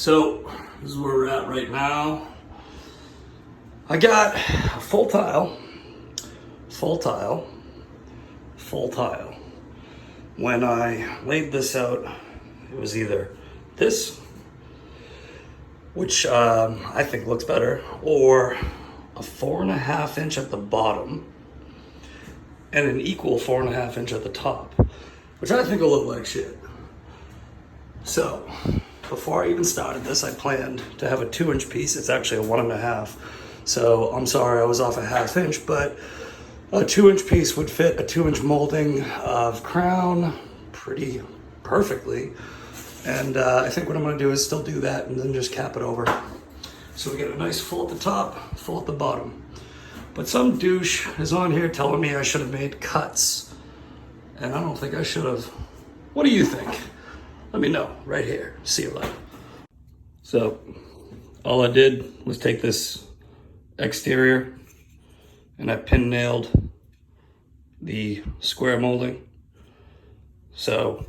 So this is where we're at right now. I got a full tile, full tile, full tile. When I laid this out, it was either this, which I think looks better, or a 4.5 inch at the bottom and an equal 4.5 inch at the top, which I think will look like shit. So before I even started this, I planned to have a 2-inch piece. It's actually a 1.5. So I'm sorry I was off a 1/2 inch, but a 2-inch piece would fit a 2-inch molding of crown pretty perfectly. And I think what I'm gonna do is still do that and then just cap it over. So we get a nice full at the top, full at the bottom. But some douche is on here telling me I should have made cuts. And I don't think I should have. What do you think? Let me know right here. See you later. So all I did was take this exterior and I pin nailed the square molding. So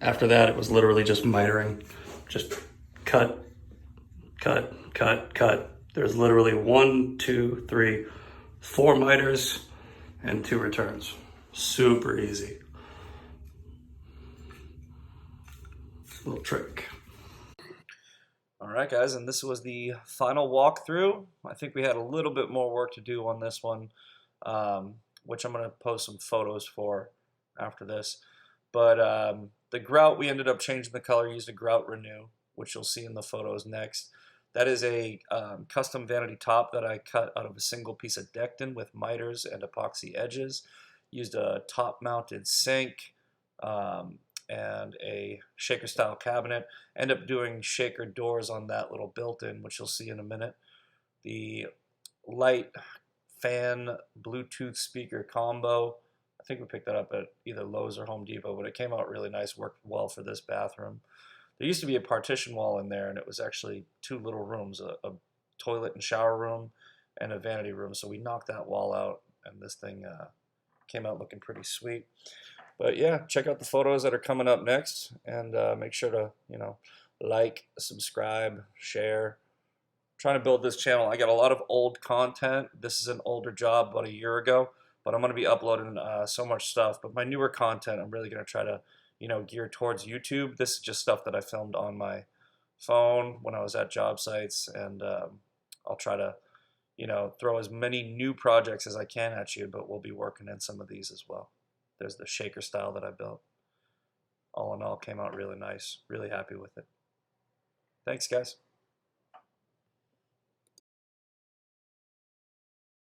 after that, it was literally just mitering. Just cut, cut, cut, cut. There's literally 1, 2, 3, 4 miters and 2 returns. Super easy. Little trick. All right, guys, and this was the final walkthrough. I think we had a little bit more work to do on this one, which I'm going to post some photos for after this. But the grout, we ended up changing the color, used a grout renew, which you'll see in the photos next. That is a custom vanity top that I cut out of a single piece of Dectin with miters and epoxy edges. Used a top-mounted sink and a shaker style cabinet. End up doing shaker doors on that little built-in, which you'll see in a minute. The light fan Bluetooth speaker combo, I think we picked that up at either Lowe's or Home Depot, but it came out really nice, worked well for this bathroom. There used to be a partition wall in there, and it was actually 2 little rooms, a toilet and shower room and a vanity room. So we knocked that wall out, and this thing came out looking pretty sweet. But yeah, check out the photos that are coming up next, and make sure to, like, subscribe, share. I'm trying to build this channel. I got a lot of old content. This is an older job, about a year ago, but I'm going to be uploading so much stuff. But my newer content, I'm really going to try to, gear towards YouTube. This is just stuff that I filmed on my phone when I was at job sites, and I'll try to, throw as many new projects as I can at you, but we'll be working in some of these as well. There's the shaker style that I built. All in all, came out really nice. Really happy with it. Thanks, guys.